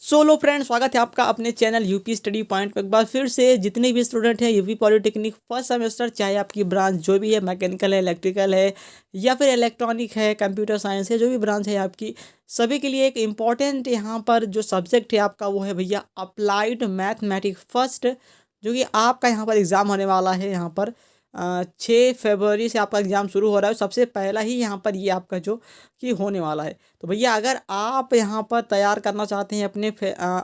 सो लो friend, स्वागत है आपका अपने चैनल यूपी स्टडी पॉइंट पर। एक बार फिर से जितने भी स्टूडेंट हैं यूपी पॉलिटेक्निक फर्स्ट सेमेस्टर, चाहे आपकी ब्रांच जो भी है, मैकेनिकल है, इलेक्ट्रिकल है या फिर इलेक्ट्रॉनिक है, कंप्यूटर साइंस है, जो भी ब्रांच है आपकी, सभी के लिए एक इम्पॉर्टेंट यहाँ पर जो सब्जेक्ट है आपका वो है भैया अप्लाइड मैथमेटिक्स फर्स्ट, जो कि आपका यहाँ पर एग्ज़ाम होने वाला है। यहाँ पर 6 फरवरी से आपका एग्ज़ाम शुरू हो रहा है। सबसे पहला ही यहाँ पर ये आपका जो कि होने वाला है। तो भैया अगर आप यहाँ पर तैयार करना चाहते हैं अपने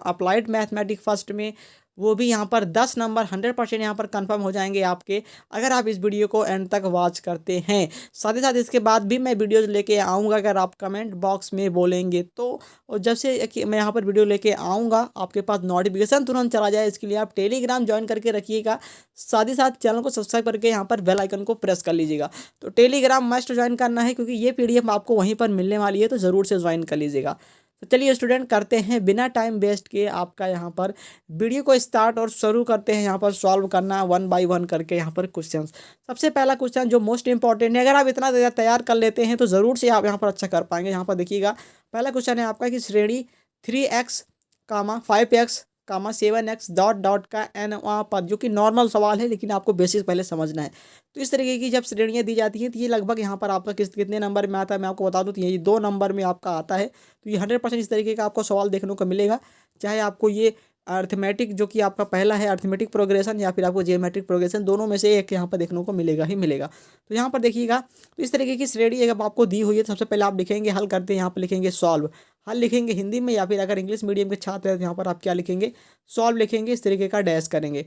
अप्लाइड मैथमेटिक्स फर्स्ट में, वो भी यहाँ पर 10 नंबर 100% यहाँ पर कंफर्म हो जाएंगे आपके, अगर आप इस वीडियो को एंड तक वॉच करते हैं। साथ ही साथ इसके बाद भी मैं वीडियोज़ लेके आऊँगा, अगर आप कमेंट बॉक्स में बोलेंगे तो। और जब से कि मैं यहाँ पर वीडियो लेके आऊँगा आपके पास नोटिफिकेशन तुरंत चला जाए, इसके लिए आप टेलीग्राम ज्वाइन करके रखिएगा। साथ ही साथ चैनल को सब्सक्राइब करके यहाँ पर बेल आइकन को प्रेस कर लीजिएगा। तो टेलीग्राम मस्ट ज्वाइन करना है, क्योंकि ये पीडीएफ आपको वहीं पर मिलने वाली है, तो ज़रूर से ज्वाइन कर लीजिएगा। तो चलिए स्टूडेंट, करते हैं बिना टाइम वेस्ट के आपका यहाँ पर वीडियो को स्टार्ट और शुरू करते हैं यहाँ पर सॉल्व करना 1 बाय 1 करके यहाँ पर क्वेश्चंस। सबसे पहला क्वेश्चन जो मोस्ट इंपॉर्टेंट है, अगर आप इतना तैयार कर लेते हैं तो ज़रूर से आप यहाँ पर अच्छा कर पाएंगे। यहाँ पर देखिएगा, पहला क्वेश्चन है आपका कि श्रेणी 3x, 5x, 7x dot dot का एन वहाँ पर, जो कि नॉर्मल सवाल है लेकिन आपको बेसिक पहले समझना है। तो इस तरीके की जब श्रेणियाँ दी जाती हैं तो ये लगभग यहाँ पर आपका कितने नंबर में आता है मैं आपको बता दूँ, तो ये 2 नंबर में आपका आता है। तो ये 100% इस तरीके का आपको सवाल देखने को मिलेगा। चाहे आपको ये अर्थमेटिक जो कि आपका पहला है अर्थमेटिक प्रोग्रेशन, या फिर आपको जियोमेट्रिक प्रोग्रेशन, दोनों में से एक यहाँ पर देखने को मिलेगा ही मिलेगा। तो यहाँ पर देखिएगा, तो इस तरीके की श्रेणी जब आपको दी हुई है तो सबसे पहले आप लिखेंगे, हल करते हैं, यहाँ पर लिखेंगे सॉल्व। हल लिखेंगे हिंदी में, या फिर अगर इंग्लिश मीडियम के छात्र हैं तो यहाँ पर आप क्या लिखेंगे, सॉल्व लिखेंगे, इस तरीके का डैश करेंगे।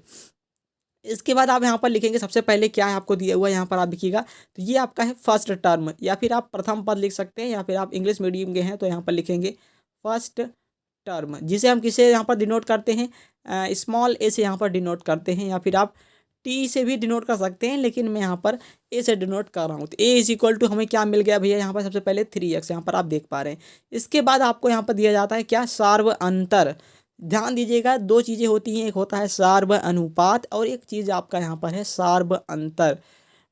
इसके बाद आप यहाँ पर लिखेंगे, सबसे पहले क्या है आपको दिया हुआ है यहाँ पर आप लिखिएगा, तो ये आपका है फर्स्ट टर्म, या फिर आप प्रथम पद लिख सकते हैं, या फिर आप इंग्लिश मीडियम के हैं तो यहाँ पर लिखेंगे फर्स्ट टर्म, जिसे हम किसे यहाँ पर डिनोट करते हैं, स्मॉल ए से यहाँ पर डिनोट करते हैं, या फिर आप टी से भी डिनोट कर सकते हैं, लेकिन मैं यहाँ पर ए से डिनोट कर रहा हूँ। तो ए इज इक्वल टू हमें क्या मिल गया भैया, यहाँ पर सबसे पहले 3x यहाँ पर आप देख पा रहे हैं। इसके बाद आपको यहाँ पर दिया जाता है क्या, सार्व अंतर। ध्यान दीजिएगा, 2 चीज़ें होती हैं, एक होता है सार्व अनुपात और एक चीज़ आपका यहाँ पर है सार्व अंतर।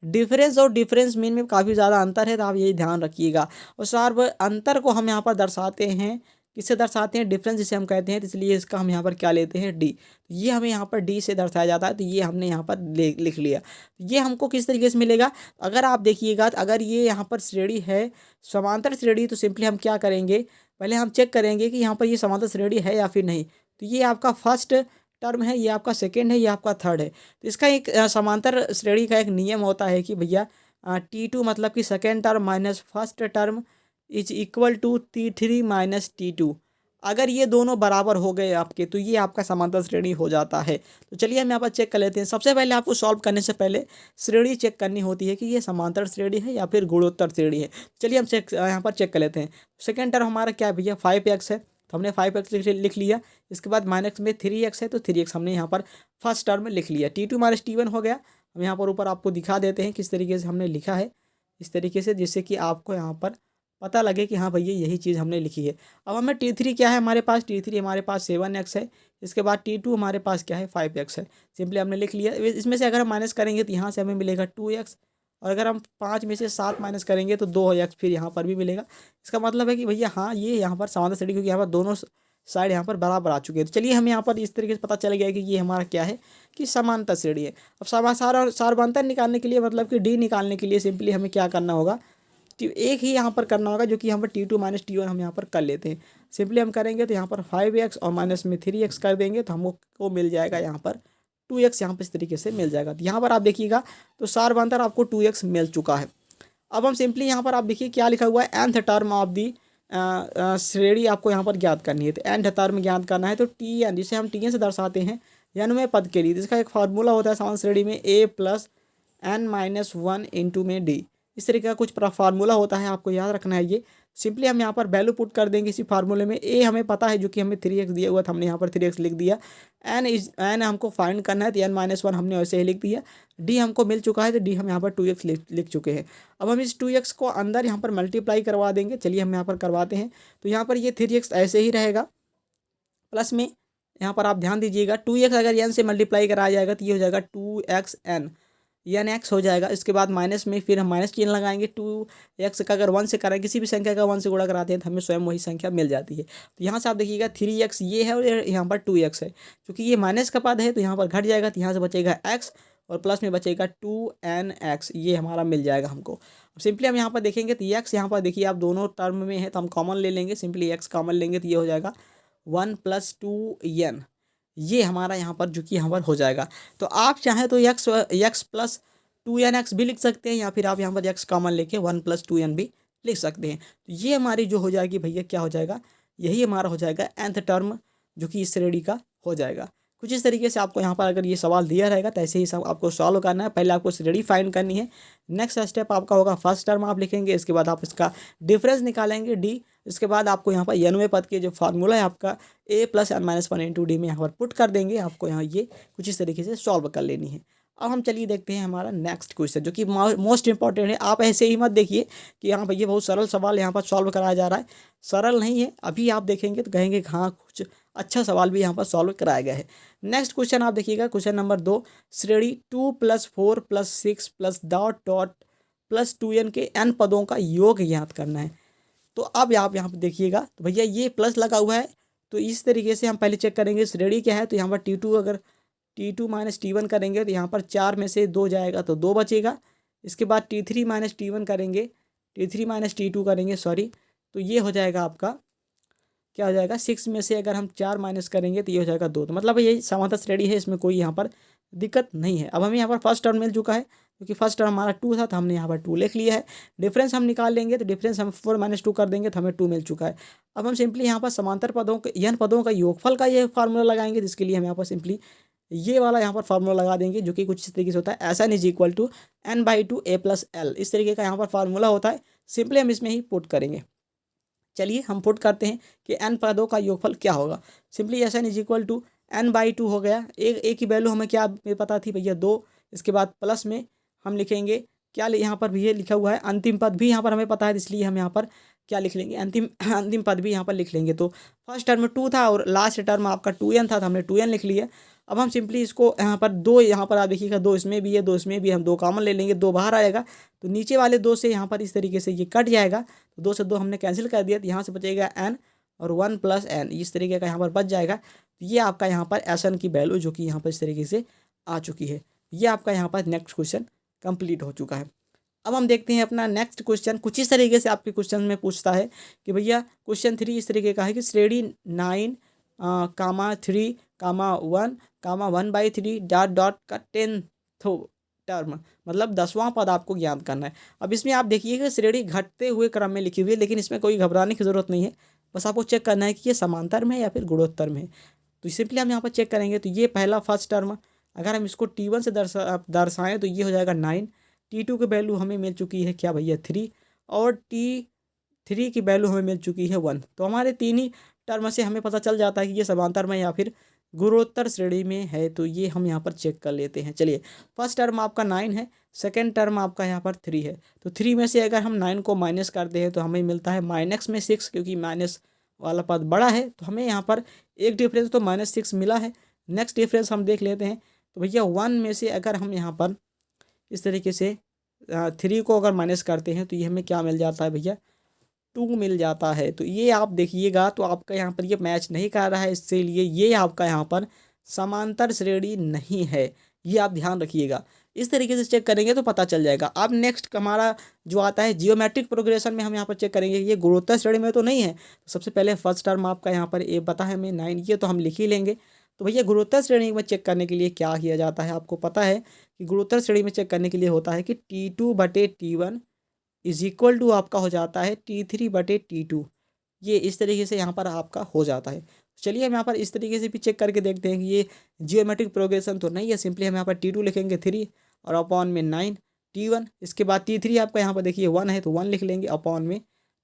डिफरेंस और डिफरेंस मीन में काफ़ी ज़्यादा अंतर है, तो आप यही ध्यान रखिएगा। और सार्व अंतर को हम यहाँ पर दर्शाते हैं, किससे दर्शाते हैं, डिफरेंस जिसे हम कहते हैं, तो इसलिए इसका हम यहाँ पर क्या लेते हैं, डी। तो ये हमें यहाँ पर डी से दर्शाया जाता है, तो ये हमने यहाँ पर लिख लिया। ये हमको किस तरीके से मिलेगा, अगर आप देखिएगा, तो अगर ये यहाँ पर श्रेणी है समांतर श्रेणी, तो सिंपली हम क्या करेंगे, पहले हम चेक करेंगे कि यहाँ पर ये समांतर श्रेणी है या फिर नहीं। तो ये आपका फर्स्ट टर्म है, ये आपका सेकेंड है, ये आपका थर्ड है। तो इसका एक समांतर श्रेणी का एक नियम होता है कि भैया T2 मतलब कि second term minus first term is equal to T3 minus T2। अगर ये दोनों बराबर हो गए आपके, तो ये आपका समांतर श्रेणी हो जाता है। तो चलिए हम यहाँ पर चेक कर लेते हैं। सबसे पहले आपको सॉल्व करने से पहले श्रेणी चेक करनी होती है कि ये समांतर श्रेणी है या फिर गुणोत्तर श्रेणी है। चलिए हम यहाँ पर चेक कर लेते हैं। सेकेंड टर्म हमारा क्या है भैया, 5x है, तो हमने 5x लिख लिया। इसके बाद माइनस में 3x है, तो 3x हमने यहाँ पर फर्स्ट टर्म में लिख लिया। T2 माइनस T1 हो गया। हम यहाँ पर ऊपर आपको दिखा देते हैं किस तरीके से हमने लिखा है, इस तरीके से, जिससे कि आपको यहाँ पर पता लगे कि हाँ भैया यही चीज़ हमने लिखी है। अब हमें T3 क्या है, हमारे पास T3 हमारे पास 7x है। इसके बाद T2 हमारे पास क्या है, 5x है। सिंपली हमने लिख लिया। इसमें से अगर हम माइनस करेंगे तो यहाँ से हमें मिलेगा 2x, और अगर हम 5 में से 7 माइनस करेंगे तो 2x फिर यहाँ पर भी मिलेगा। इसका मतलब है कि भैया हाँ, ये यहाँ पर समांतर श्रेणी, क्योंकि यहाँ पर दोनों साइड यहाँ पर बराबर आ चुके हैं। तो चलिए हमें यहाँ पर इस तरीके से पता चल गया कि ये हमारा क्या है, कि समांतर श्रेणी है। अब सार्वंतर निकालने के लिए, मतलब कि डी निकालने के लिए सिंपली हमें क्या करना होगा, एक ही यहाँ पर करना होगा, जो कि यहाँ पर T2 माइनस T1 हम यहाँ पर कर लेते हैं। सिंपली हम करेंगे तो यहाँ पर 5x और माइनस में 3x कर देंगे, तो हमको मिल जाएगा यहाँ पर 2x, यहाँ पर इस तरीके से मिल जाएगा। तो यहाँ पर आप देखिएगा, तो सार्वंतर आपको 2x मिल चुका है। अब हम सिंपली यहाँ पर आप देखिए क्या लिखा हुआ है, nth टर्म ऑफ दी श्रेणी आपको यहाँ पर ज्ञात करनी है। तो nth टर्म ज्ञात करना है, तो Tn, जिसे हम Tn से दर्शाते हैं n पद के लिए, जिसका एक फार्मूला होता है समांतर श्रेणी में a plus n minus 1 into में d। इस तरीके का कुछ फार्मूला होता है, आपको याद रखना है ये। सिंपली हम यहाँ पर वैल्यू पुट कर देंगे इसी फार्मूले में। ए हमें पता है, जो कि हमें 3x दिया हुआ था, हमने यहाँ पर 3x लिख दिया। एन हमको फाइंड करना है, तो n-1 हमने वैसे ही लिख दिया। डी हमको मिल चुका है, तो डी हम यहाँ पर 2x लिख चुके हैं। अब हम इस 2x को अंदर यहाँ पर मल्टीप्लाई करवा देंगे। चलिए हम यहाँ पर करवाते हैं। तो यहाँ पर ये 3x ऐसे ही रहेगा, प्लस में यहाँ पर आप ध्यान दीजिएगा 2x अगर n से मल्टीप्लाई कराया जाएगा तो ये हो जाएगा 2xn। एन एक्स हो जाएगा। इसके बाद माइनस में फिर हम माइनस चिन्ह लगाएंगे, 2x का अगर 1 से करें, किसी भी संख्या का 1 से गुणा कराते हैं तो हमें स्वयं वही संख्या मिल जाती है। तो यहाँ से आप देखिएगा 3x ये है और यहाँ पर 2x है, क्योंकि ये माइनस का पद है तो यहाँ पर घट जाएगा, तो यहाँ से बचेगा x और प्लस में बचेगा 2nx, ये हमारा मिल जाएगा हमको। अब सिंपली हम यहाँ पर देखेंगे तो x यहाँ पर देखिए आप दोनों टर्म में है तो हम कॉमन ले लेंगे, सिंपली x कॉमन लेंगे तो ये हो जाएगा 1 + 2n, ये हमारा यहाँ पर जो कि यहाँ पर हो जाएगा। तो आप चाहें तो x + 2nx भी लिख सकते हैं, या फिर आप यहाँ पर x कॉमन लेके 1 + 2n भी लिख सकते हैं। तो ये हमारी जो हो जाएगी भैया क्या हो जाएगा, यही हमारा हो जाएगा nth टर्म जो कि इस श्रेणी का हो जाएगा। कुछ इस तरीके से आपको यहाँ पर अगर ये सवाल दिया रहेगा तो ऐसे ही सब आपको सॉल्व करना है। पहले आपको श्रेणी फाइंड करनी है, नेक्स्ट स्टेप आपका होगा फर्स्ट टर्म आप लिखेंगे, इसके बाद आप इसका डिफरेंस निकालेंगे d, इसके बाद आपको यहाँ पर n वें पद के जो फार्मूला है आपका a + n - 1 × d में यहाँ पर पुट कर देंगे। आपको यहाँ ये कुछ इस तरीके से सॉल्व कर लेनी है। अब हम चलिए देखते हैं हमारा नेक्स्ट क्वेश्चन जो कि मोस्ट इंपॉर्टेंट है। आप ऐसे ही मत देखिए कि यहाँ पर ये बहुत सरल सवाल यहाँ पर सॉल्व कराया जा रहा है, सरल नहीं है। अभी आप देखेंगे तो कहेंगे हाँ कुछ अच्छा सवाल भी यहाँ पर सॉल्व कराया गया है। नेक्स्ट क्वेश्चन आप देखिएगा, क्वेश्चन नंबर 2, श्रेणी 2 + 4 + 6 + डॉट डॉट + 2n के n पदों का योग ज्ञात करना है। तो अब आप यहाँ पर देखिएगा तो भैया ये प्लस लगा हुआ है, तो इस तरीके से हम पहले चेक करेंगे श्रेणी क्या है। तो यहाँ पर T2 अगर T2 - T1 करेंगे तो यहाँ पर 4 में से 2 जाएगा तो 2 बचेगा। इसके बाद T3 - T1 करेंगे, T3 - T2 करेंगे सॉरी, तो ये हो जाएगा आपका क्या हो जाएगा, 6 में से अगर हम 4 माइनस करेंगे तो ये हो जाएगा 2। तो मतलब यही समांतर श्रेणी है, इसमें कोई यहाँ पर दिक्कत नहीं है। अब हमें यहाँ पर फर्स्ट टर्म मिल चुका है, क्योंकि फर्स्ट टर्म हमारा 2 था तो हमने यहाँ पर 2 लिख लिया है। डिफरेंस हम निकाल लेंगे तो डिफरेंस हम 4 - 2 कर देंगे तो हमें 2 मिल चुका है। अब हम सिंपली यहाँ पर समांतर पदों के n पदों का योगफल का ये फार्मूला लगाएंगे, जिसके लिए हम यहाँ पर सिंपली ये वाला यहाँ पर फार्मूला लगा देंगे, जो कि कुछ इस तरीके से होता है SN = n/2 a + l, इस तरीके का यहाँ पर फार्मूला होता है। सिंपली हम इसमें ही पुट करेंगे। चलिए हम पुट करते हैं कि n पदों का योगफल क्या होगा। सिंपली SN = n/2 हो गया। एक की वैल्यू हमें क्या पता थी भैया 2, इसके बाद प्लस में हम लिखेंगे क्या, यहाँ पर भी ये लिखा हुआ है अंतिम पद भी यहाँ पर हमें पता है, इसलिए हम यहाँ पर क्या लिख लेंगे, अंतिम पद भी यहाँ पर लिख लेंगे। तो फर्स्ट टर्म 2 था और लास्ट टर्म आपका 2n था, तो हमने 2n लिख लिया। अब हम सिंपली इसको यहाँ पर 2, यहाँ पर आप देखिएगा 2 इसमें भी है 2 इसमें भी, हम 2 कॉमन ले लेंगे, 2 बाहर आएगा तो नीचे वाले 2 से यहाँ पर इस तरीके से ये कट जाएगा, तो 2 से 2 हमने कैंसिल कर दिया, तो यहाँ से बचेगा n और 1 + n, इस तरीके का यहाँ पर बच जाएगा। तो ये आपका यहाँ पर SN की वैल्यू जो कि यहाँ पर इस तरीके से आ चुकी है। ये आपका यहाँ पर नेक्स्ट क्वेश्चन कंप्लीट हो चुका है। अब हम देखते हैं अपना नेक्स्ट क्वेश्चन। कुछ इस तरीके से आपके क्वेश्चन में पूछता है कि भैया क्वेश्चन 3 इस तरीके का है कि श्रेणी 9, 3, 1, 1/3 डॉट डॉट का 10th टर्म, मतलब 10वां पद आपको ज्ञात करना है। अब इसमें आप देखिएगा श्रेणी घटते हुए क्रम में लिखी हुई है, लेकिन इसमें कोई घबराने की ज़रूरत नहीं है, बस आपको चेक करना है कि ये समांतर में है या फिर गुणोत्तर में है। तो सिंपली हम यहाँ पर चेक करेंगे तो ये पहला फर्स्ट टर्म अगर हम इसको T1 से दर्शाएँ तो ये हो जाएगा 9, T2 की वैल्यू हमें मिल चुकी है क्या भैया 3, और T3 की वैल्यू हमें मिल चुकी है 1। तो हमारे तीन ही टर्म से हमें पता चल जाता है कि ये समांतर में या फिर गुणोत्तर श्रेणी में है। तो ये हम यहाँ पर चेक कर लेते हैं। चलिए फर्स्ट टर्म आपका 9 है, सेकेंड टर्म आपका यहाँ पर 3 है। तो 3 में से अगर हम 9 को माइनस करते हैं तो हमें मिलता है -6, क्योंकि माइनस वाला पद बड़ा है तो हमें यहाँ पर एक डिफरेंस तो -6 मिला है। नेक्स्ट डिफरेंस हम देख लेते हैं तो भैया 1 में से अगर हम यहाँ पर इस तरीके से 3 को अगर माइनस करते हैं तो ये हमें क्या मिल जाता है भैया 2 मिल जाता है। तो ये आप देखिएगा तो आपका यहाँ पर ये मैच नहीं कर रहा है, इसलिए ये आपका यहाँ पर समांतर श्रेणी नहीं है, ये आप ध्यान रखिएगा। इस तरीके से चेक करेंगे तो पता चल जाएगा। अब नेक्स्ट हमारा जो आता है जियोमेट्रिक प्रोग्रेशन में हम यहाँ पर चेक करेंगे ये गुणोत्तर श्रेणी में तो नहीं है। तो सबसे पहले फर्स्ट टर्म आपका यहाँ पर ए पता है हमें 9, ये तो हम लिख ही लेंगे। तो भैया गुणोत्तर श्रेणी में चेक करने के लिए क्या किया जाता है, आपको पता है कि गुणोत्तर श्रेणी में चेक करने के लिए होता है कि T2/T1 = आपका हो जाता है T3/T2। ये इस तरीके से यहाँ पर आपका हो जाता है। चलिए हम यहाँ पर इस तरीके से भी चेक करके देखते हैं कि ये जियोमेट्रिक प्रोग्रेशन तो नहीं है। सिंपली हम यहाँ पर T2 लिखेंगे 3 और अपॉन में 9 T1, इसके बाद T3 आपका यहाँ पर देखिए 1 है तो 1 लिख लेंगे, अपॉन में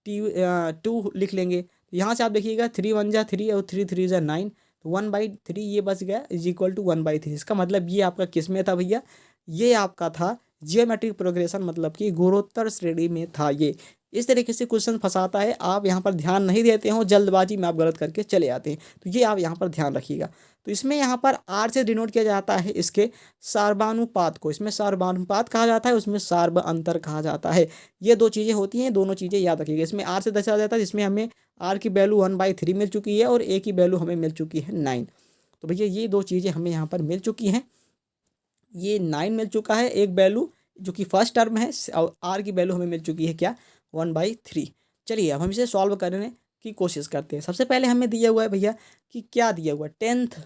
2 लिख लेंगे। यहाँ से आप देखिएगा 3 1 जा 3 और 3 3 जा 9, तो 1/3 ये बच गया = 1/3। इसका मतलब ये आपका किस में था भैया, ये आपका था जियोमेट्रिक प्रोग्रेशन, मतलब कि गुणोत्तर श्रेणी में था ये। इस तरीके से क्वेश्चन फंसाता है, आप यहाँ पर ध्यान नहीं देते हो, जल्दबाजी में आप गलत करके चले आते हैं। तो ये आप यहाँ पर ध्यान रखिएगा। तो इसमें यहाँ पर आर से डिनोट किया जाता है इसके सार्वनुपात को, इसमें सार्वनुपात कहा जाता है, उसमें सार्व अंतर कहा जाता है। ये दो चीज़ें होती हैं, दोनों चीज़ें याद रखिएगा। इसमें आर से दर्शाया जाता है, जिसमें हमें आर की वैल्यू 1/3 मिल चुकी है और ए की वैल्यू हमें मिल चुकी है 9। तो भैया ये दो चीज़ें हमें यहाँ पर मिल चुकी हैं, ये 9 मिल चुका है एक वैल्यू जो कि फर्स्ट टर्म है, और आर की वैल्यू हमें मिल चुकी है क्या, 1/3। चलिए अब हम इसे सॉल्व करने की कोशिश करते हैं। सबसे पहले हमें दिया हुआ है भैया कि क्या दिया हुआ है, 10th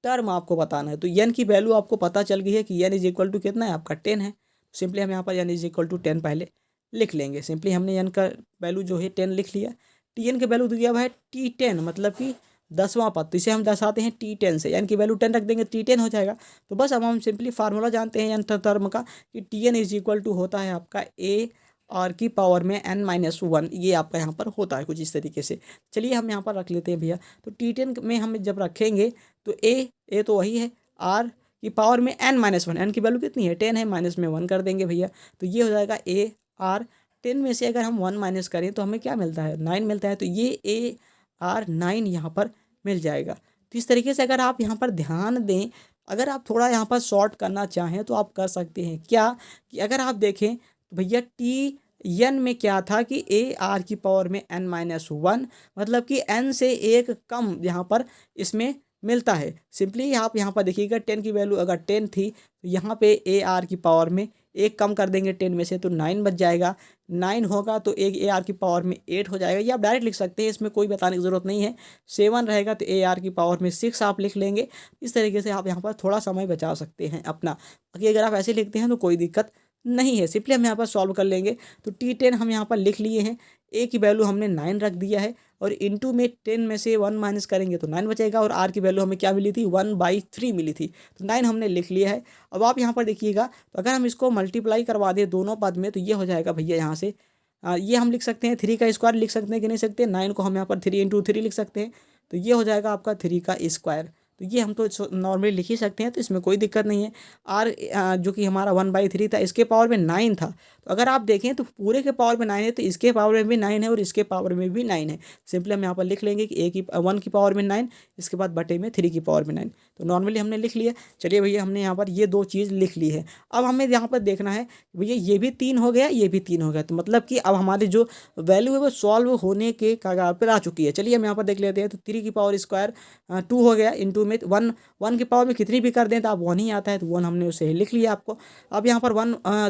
टर्म आपको बताना है। तो एन की वैल्यू आपको पता चल गई है कि एन इज इक्वल टू कितना है आपका 10 है। सिंपली हम यहाँ पर एन इज इक्वल टू 10 पहले लिख लेंगे। सिंपली हमने एन का वैल्यू जो है 10 लिख लिया। टी एन के वैल्यू दिया हुआ है T10, मतलब कि 10वां पद, तो इसे हम दर्शाते हैं T10 से। एन की वैल्यू 10 रख देंगे, T10 हो जाएगा। तो बस अब हम सिंपली फार्मूला जानते हैं एन टर्म का कि Tn इज इक्वल टू होता है आपका ए आर की पावर में n-1, ये आपका यहाँ पर होता है कुछ इस तरीके से। चलिए हम यहाँ पर रख लेते हैं भैया। तो T10 में हम जब रखेंगे तो ए तो वही है, आर की पावर में n-1, एन की वैल्यू कितनी है 10 है, माइनस में 1 कर देंगे भैया। तो ये हो जाएगा ए आर, 10 में से अगर हम 1 माइनस करें तो हमें क्या मिलता है 9 मिलता है। तो ये ए आर 9 यहाँ पर मिल जाएगा। तो इस तरीके से अगर आप यहाँ पर ध्यान दें, अगर आप थोड़ा यहाँ पर शॉर्ट करना चाहें तो आप कर सकते हैं। क्या कि अगर आप देखें तो भैया टी एन में क्या था कि ए आर की पावर में n-1, मतलब कि n से एक कम यहाँ पर इसमें मिलता है। सिंपली आप यहाँ पर देखिएगा 10 की वैल्यू अगर 10 थी तो यहाँ पे ए आर की पावर में एक कम कर देंगे 10 में से, तो 9 बच जाएगा। 9 होगा तो एक ए आर की पावर में 8 हो जाएगा। ये आप डायरेक्ट लिख सकते हैं, इसमें कोई बताने की ज़रूरत नहीं है। 7 रहेगा तो ए आर की पावर में 6 आप लिख लेंगे। इस तरीके से आप यहाँ पर थोड़ा समय बचा सकते हैं अपना। बाकी अगर आप ऐसे लिखते हैं तो कोई दिक्कत नहीं है। सिंपली हम यहाँ पर सॉल्व कर लेंगे। तो T10 हम यहाँ पर लिख लिए हैं, ए की वैल्यू हमने 9 रख दिया है, और इंटू में 10 में से 1 माइनस करेंगे तो 9 बचेगा, और आर की वैल्यू हमें क्या मिली थी 1/3 मिली थी। तो 9 हमने लिख लिया है। अब आप यहाँ पर देखिएगा, तो अगर हम इसको मल्टीप्लाई करवा दें दोनों पद में तो ये हो जाएगा भैया यहाँ से ये हम लिख सकते हैं 3 का स्क्वायर लिख सकते हैं कि नहीं सकते। 9 को हम यहाँ पर 3 × 3 लिख सकते हैं, तो ये हो जाएगा आपका 3 का स्क्वायर। तो ये हम तो नॉर्मली लिख ही सकते हैं, तो इसमें कोई दिक्कत नहीं है। आर जो कि हमारा 1/3 था, इसके पावर में 9 था। तो अगर आप देखें तो पूरे के पावर में 9 है, तो इसके पावर में भी 9 है और इसके पावर में भी 9 है। सिंपली हम यहाँ पर लिख लेंगे कि 1 की पावर में 9, इसके बाद बटे में 3 की पावर में 9। तो नॉर्मली हमने लिख लिया। चलिए भैया हमने यहाँ पर ये दो चीज़ लिख ली है। अब हमें यहाँ पर देखना है भैया ये भी 3 हो गया, ये भी 3 हो गया, तो मतलब कि अब हमारी जो वैल्यू है वो सॉल्व होने के कगार पर आ चुकी है। चलिए हम यहाँ पर देख लेते हैं। तो 3 की पावर स्क्वायर 2 हो गया, इंटू में 1 की पावर में कितनी भी कर दें तो आप 1 ही आता है, तो 1 हमने उसे लिख लिया आपको। अब यहाँ पर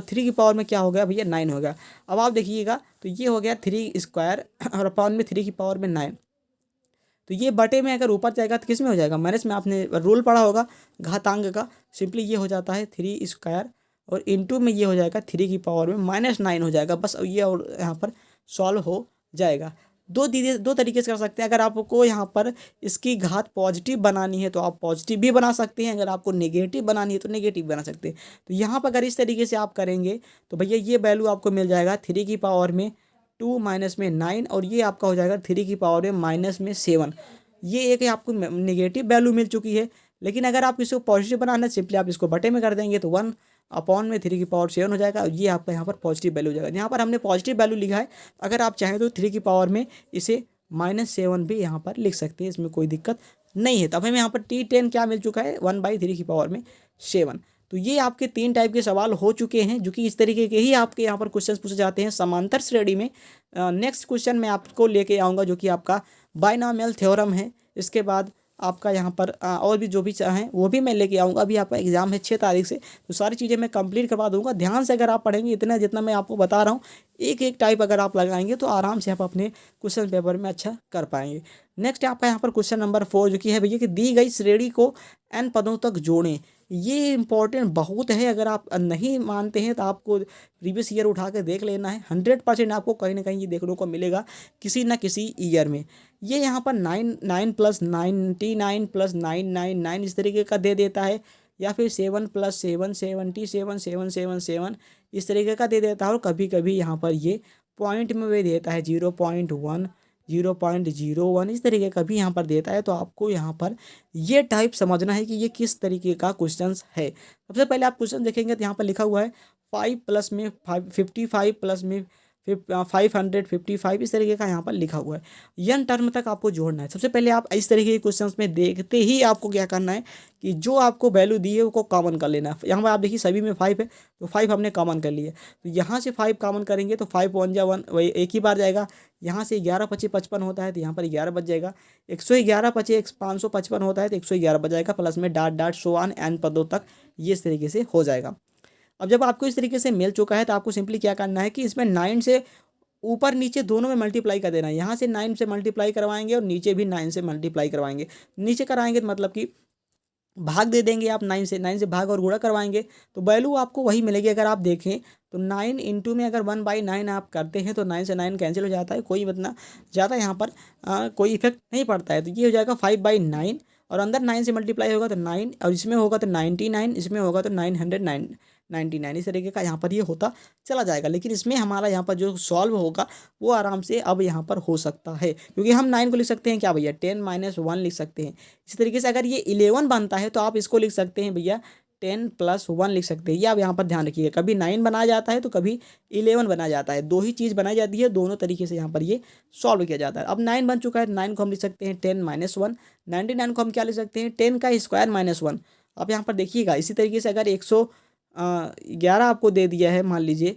3 की पावर में क्या हो गया भैया 9 हो गया। अब आप देखिएगा तो ये हो गया 3 स्क्वायर और अपॉन में 3 की पावर में 9। तो ये बटे में अगर ऊपर जाएगा तो किस में हो जाएगा माइनस में, आपने रूल पढ़ा होगा घातांक का। सिंपली ये हो जाता है 3 स्क्वायर और इंटू में ये हो जाएगा 3 की पावर में -9 हो जाएगा। बस ये और यहाँ पर सॉल्व हो जाएगा। दो तरीके से कर सकते हैं। अगर आपको यहाँ पर इसकी घात पॉजिटिव बनानी है तो आप पॉजिटिव भी बना सकते हैं, अगर आपको नेगेटिव बनानी है तो नेगेटिव बना सकते हैं। तो यहाँ पर अगर इस तरीके से आप करेंगे तो भैया ये वैल्यू आपको मिल जाएगा 3 की पावर में 2 माइनस में 9, और ये आपका हो जाएगा 3 की पावर में माइनस में 7। ये एक आपको नेगेटिव वैल्यू मिल चुकी है। लेकिन अगर आप इसको पॉजिटिव बनाना है सिंपली आप इसको बटे में कर देंगे तो 1 अपॉन में 3 की पावर 7 हो जाएगा, और ये आपका यहाँ पर पॉजिटिव वैल्यू हो जाएगा। यहाँ पर हमने पॉजिटिव वैल्यू लिखा है, अगर आप चाहें तो 3 की पावर में इसे -7 भी यहाँ पर लिख सकते हैं, इसमें कोई दिक्कत नहीं है। तो हमें यहाँ पर T10 क्या मिल चुका है 1/3 की पावर में 7। तो ये आपके 3 टाइप के सवाल हो चुके हैं, जो कि इस तरीके के ही आपके यहाँ पर क्वेश्चन पूछे जाते हैं समांतर श्रेणी में। नेक्स्ट क्वेश्चन मैं आपको लेके आऊँगा जो कि आपका बायनॉमियल थ्योरम है। इसके बाद आपका यहाँ पर और भी जो भी चाहें वो भी मैं लेके आऊँगा। अभी आपका एग्जाम है 6 तारीख से, तो सारी चीज़ें मैं कंप्लीट करवा दूँगा। ध्यान से अगर आप पढ़ेंगे इतना जितना मैं आपको बता रहा हूँ, एक एक टाइप अगर आप लगाएंगे तो आराम से आप अपने क्वेश्चन पेपर में अच्छा कर पाएंगे। नेक्स्ट आपका यहाँ पर क्वेश्चन नंबर 4 जो कि है भैया कि दी गई श्रेणी को n पदों तक जोड़ें। ये इंपॉर्टेंट बहुत है, अगर आप नहीं मानते हैं तो आपको प्रीवियस ईयर उठा के देख लेना है। 100% आपको कहीं ना कहीं ये देखने को मिलेगा किसी न किसी ईयर में। ये यहाँ पर 9 + 99 + 999 इस तरीके का दे देता है, या फिर 7 + 7 77 777 इस तरीके का दे देता है। और कभी कभी यहाँ पर ये पॉइंट में भी देता है 0.1 0.01 इस तरीके का भी यहाँ पर देता है। तो आपको यहाँ पर ये टाइप समझना है कि ये किस तरीके का क्वेश्चंस है। सबसे पहले आप क्वेश्चन देखेंगे तो यहाँ पर लिखा हुआ है 5 + में 55 + में 555 इस तरीके का यहाँ पर लिखा हुआ है। यन टर्म तक आपको जोड़ना है। सबसे पहले आप इस तरीके के क्वेश्चंस में देखते ही आपको क्या करना है कि जो आपको वैल्यू दी है उसको कॉमन कर लेना है। यहाँ पर आप देखिए सभी में 5 है, तो 5 हमने कॉमन कर लिया। तो यहाँ से 5 कॉमन करेंगे तो 5 1 जा 1 वही एक ही बार जाएगा। यहाँ से 11 पचे 55 होता है तो यहाँ पर 11 बच जाएगा। 111 पचे 555 होता है तो 111 बच जाएगा, प्लस में dot dot so on an पदों तक ये इस तरीके से हो जाएगा। अब जब आपको इस तरीके से मिल चुका है तो आपको सिंपली क्या करना है कि इसमें 9 से ऊपर नीचे दोनों में मल्टीप्लाई कर देना है। यहाँ से 9 से मल्टीप्लाई करवाएंगे और नीचे भी 9 से मल्टीप्लाई करवाएंगे। नीचे कराएंगे तो मतलब कि भाग दे देंगे आप 9 से भाग और गुणा करवाएंगे तो वैल्यू आपको वही मिलेगी। अगर आप देखें तो 9 इंटू में अगर 1/9 आप करते हैं तो 9 से 9 कैंसिल हो जाता है, कोई मतलब ज़्यादा यहाँ पर कोई इफेक्ट नहीं पड़ता है। तो ये हो जाएगा 5/9 और अंदर 9 से मल्टीप्लाई होगा तो 9 और इसमें होगा तो 99, इसमें होगा तो 999 इस तरीके का यहाँ पर ये होता चला जाएगा। लेकिन इसमें हमारा यहाँ पर जो सॉल्व होगा वो आराम से अब यहाँ पर हो सकता है, क्योंकि हम 9 को लिख सकते हैं क्या भैया 10 - 1 लिख सकते हैं। इसी तरीके से अगर ये 11 बनता है तो आप इसको लिख सकते हैं भैया 10 + 1 लिख सकते हैं। ये आप यहाँ पर ध्यान रखिएगा, कभी 9 बनाया जाता है तो कभी 11 बनाया जाता है, दो ही चीज़ बनाई जाती है, दोनों तरीके से यहाँ पर ये सॉल्व किया जाता है। अब 9 बन चुका है, 9 को हम लिख सकते हैं 10 - 1। 99 को हम क्या लिख सकते हैं 10 का स्क्वायर -1। अब यहाँ पर देखिएगा इसी तरीके से अगर 111 आपको दे दिया है मान लीजिए,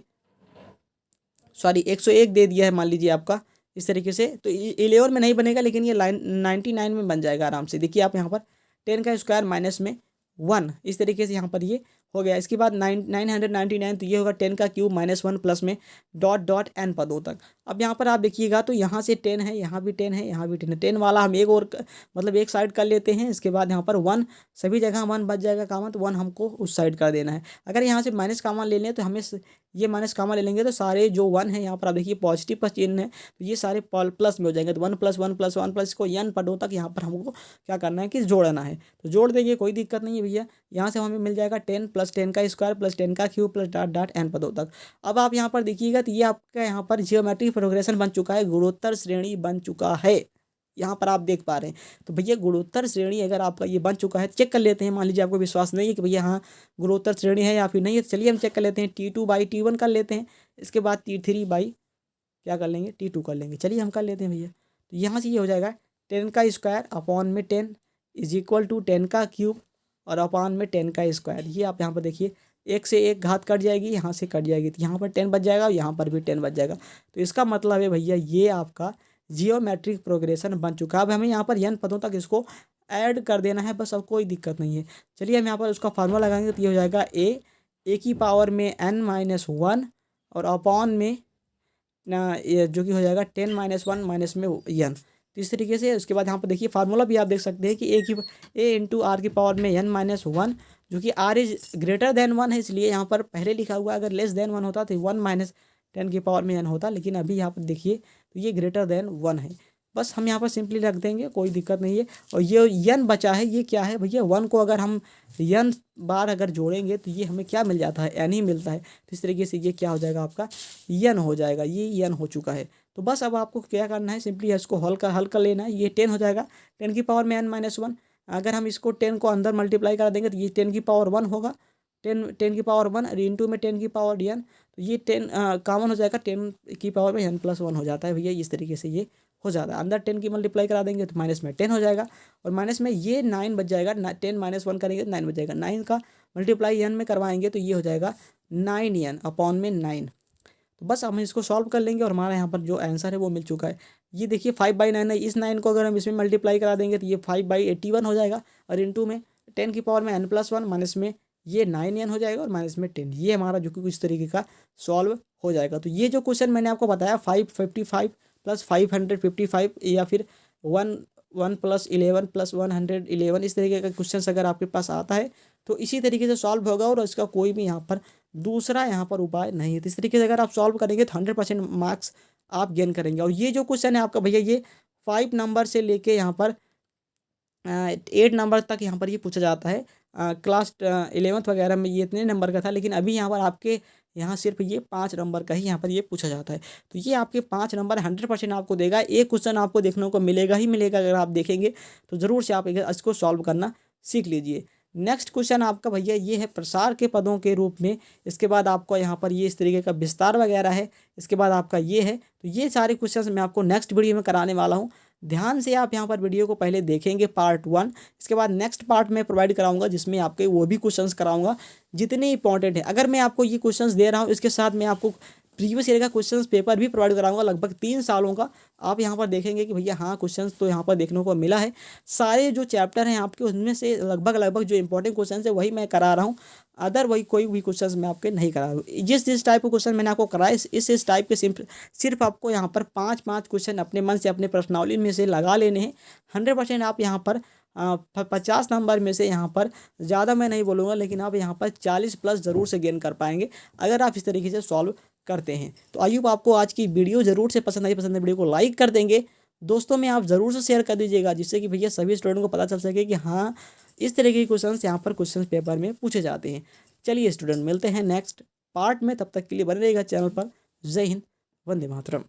सॉरी 101 दे दिया है मान लीजिए आपका इस तरीके से, तो 11 में नहीं बनेगा लेकिन ये 99 में बन जाएगा आराम से। देखिए आप यहाँ पर 10 का स्क्वायर माइनस में 1 इस तरीके से यहाँ पर ये हो गया। इसके बाद 999 तो ये होगा 10 का क्यूब -1 प्लस में डॉट डॉट एन पदों तक। अब यहाँ पर आप देखिएगा तो यहाँ से 10 है, यहाँ भी 10 है, यहाँ भी 10 है। 10 वाला हम एक और मतलब एक साइड कर लेते हैं। इसके बाद यहाँ पर 1 सभी जगह 1 बच जाएगा कॉमन, तो 1 हमको उस साइड कर देना है। अगर यहाँ से माइनस कॉमन ले लें तो हमें ये माइनस कॉमन ले लेंगे तो सारे जो 1 है यहाँ पर आप देखिए पॉजिटिव पर चिन्ह है तो ये सारे प्लस में हो जाएंगे। तो 1 + 1 + 1 प्लस को n पदों तक यहाँ पर हमको क्या करना है कि जोड़ना है। तो जोड़ देंगे, कोई दिक्कत नहीं है भैया। यहाँ से हमें मिल जाएगा 10 + 10 का स्क्वायर प्लस 10 का cube plus dot dot n पदों तक। अब आप यहाँ पर देखिएगा तो ये आपका यहाँ पर जियोमेट्रिक प्रोग्रेशन बन चुका है, गुणोत्तर श्रेणी बन चुका है। यहाँ पर आप देख पा रहे हैं तो भैया गुणोत्तर श्रेणी अगर आपका ये बन चुका है, चेक कर लेते हैं। मान लीजिए आपको विश्वास नहीं है कि भैया हाँ गुणोत्तर श्रेणी है या फिर नहीं है, चलिए हम चेक कर लेते हैं। T2/T1 कर लेते हैं, इसके बाद T3 बाई क्या कर लेंगे T2 कर लेंगे। चलिए हम कर लेते हैं भैया। तो यहाँ से ये हो जाएगा 10 का स्क्वायर अपॉन में 10 = 10 का क्यूब और अपॉन में 10 का स्क्वायर। ये आप यहाँ पर देखिए एक से एक घात कट जाएगी, यहाँ से कट जाएगी तो यहाँ पर 10 बच जाएगा और यहाँ पर भी 10 बच जाएगा। तो इसका मतलब है भैया ये आपका जियोमेट्रिक प्रोग्रेशन बन चुका है। अब हमें यहाँ पर n पदों तक इसको ऐड कर देना है बस, अब कोई दिक्कत नहीं है। चलिए हम यहाँ पर उसका फार्मूला लगाएंगे तो ये हो जाएगा a की पावर में n - 1 और अपॉन में ये जो कि हो जाएगा 10 - 1 माइनस में n। तो इस तरीके से उसके बाद यहाँ पर देखिए फार्मूला भी आप देख सकते हैं कि a × r की पावर में n - 1 जो कि r इज ग्रेटर देन 1 है, इसलिए यहाँ पर पहले लिखा हुआ है। अगर लेस देन 1 होता तो 1 - 10 की पावर में n होता, लेकिन अभी यहाँ पर देखिए तो ये ग्रेटर देन 1 है। बस हम यहाँ पर सिंपली रख देंगे, कोई दिक्कत नहीं है। और ये n बचा है, ये क्या है भैया 1 को अगर हम n बार अगर जोड़ेंगे तो ये हमें क्या मिल जाता है n ही मिलता है। तो इस तरीके से ये क्या हो जाएगा आपका n हो जाएगा, ये n हो चुका है। तो बस अब आपको क्या करना है सिंपली इसको हल कर लेना है। ये 10 हो जाएगा, 10 की पावर में n - 1। अगर हम इसको 10 को अंदर मल्टीप्लाई कर देंगे तो ये 10 की पावर 1 होगा, 10 की पावर 1 और इंटू में 10 की पावर n। तो ये 10 कॉमन हो जाएगा, 10 की पावर में n + 1 हो जाता है भैया। इस तरीके से ये हो जाता है। अंदर 10 की मल्टीप्लाई करा देंगे तो माइनस में 10 हो जाएगा और माइनस में ये 9 बच जाएगा। 10 - 1 करेंगे तो 9 बच जाएगा। 9 का मल्टीप्लाई n में करवाएंगे तो ये हो जाएगा 9n अपॉन में 9। तो बस हम इसको सॉल्व कर लेंगे और हमारा यहाँ पर जो आंसर है वो मिल चुका है। ये देखिए 5/9 है, इस 9 को अगर हम इसमें मल्टीप्लाई करा देंगे तो ये 5/81 हो जाएगा और इंटू में 10 की पावर में n + 1 माइनस में ये 9n हो जाएगा और माइनस में 10। ये हमारा जो कि कुछ तरीके का सॉल्व हो जाएगा। तो ये जो क्वेश्चन मैंने आपको बताया 555 + 555 या फिर 1 + 11 + 111 इस तरीके का क्वेश्चन अगर आपके पास आता है तो इसी तरीके से सॉल्व होगा और इसका कोई भी यहाँ पर दूसरा यहाँ पर उपाय नहीं है। तो इस तरीके से अगर आप सॉल्व करेंगे तो 100% मार्क्स आप गेन करेंगे। और ये जो क्वेश्चन है आपका भैया ये 5 नंबर से लेके यहाँ पर 8 नंबर तक यहाँ पर ये पूछा जाता है। क्लास 11th वगैरह में ये इतने नंबर का था, लेकिन अभी यहाँ पर आपके यहाँ सिर्फ ये 5 नंबर का ही यहाँ पर ये पूछा जाता है। तो ये आपके 5 नंबर 100% आपको देगा। एक क्वेश्चन आपको देखने को मिलेगा ही मिलेगा, अगर आप देखेंगे तो ज़रूर से आप इसको सॉल्व करना सीख लीजिए। नेक्स्ट क्वेश्चन आपका भैया ये है प्रसार के पदों के रूप में। इसके बाद आपको यहाँ पर ये इस तरीके का विस्तार वगैरह है। इसके बाद आपका ये है, तो ये सारे क्वेश्चंस मैं आपको नेक्स्ट वीडियो में कराने वाला हूँ। ध्यान से आप यहाँ पर वीडियो को पहले देखेंगे पार्ट 1। इसके बाद नेक्स्ट पार्ट में प्रोवाइड कराऊंगा जिसमें आपके वो भी क्वेश्चंस कराऊंगा जितने इंपॉर्टेंट है। अगर मैं आपको ये क्वेश्चंस दे रहा हूँ, इसके साथ मैं आपको प्रीवियस ईयर का क्वेश्चंस पेपर भी प्रोवाइड कराऊंगा लगभग 3 सालों का। आप यहाँ पर देखेंगे कि भैया हाँ क्वेश्चंस तो यहाँ पर देखने को मिला है। सारे जो चैप्टर हैं आपके उनमें से लगभग जो इंपॉर्टेंट क्वेश्चन है वही मैं करा रहा हूँ। अदर वही कोई भी क्वेश्चन मैं आपके नहीं करा रहा हूँ। जिस टाइप के क्वेश्चन मैंने आपको कराया इस टाइप के सिर्फ आपको यहाँ पर 5 क्वेश्चन अपने मन से अपने पर्सनॉलिटी में से लगा लेने हैं। 100% आप यहाँ पर 50 नंबर में से यहाँ पर ज़्यादा मैं नहीं बोलूँगा, लेकिन आप यहाँ पर 40+ ज़रूर से गेन कर पाएंगे अगर आप इस तरीके से सॉल्व करते हैं। तो आई होप आपको आज की वीडियो ज़रूर से पसंद आई। पसंद है वीडियो को लाइक कर देंगे, दोस्तों में आप ज़रूर से शेयर कर दीजिएगा जिससे कि भैया सभी स्टूडेंट को पता चल सके कि हाँ इस तरीके के क्वेश्चंस यहाँ पर क्वेश्चन पेपर में पूछे जाते हैं। चलिए स्टूडेंट, मिलते हैं नेक्स्ट पार्ट में, तब तक के लिए बने रहिएगा चैनल पर। जय हिंद, वंदे मातरम।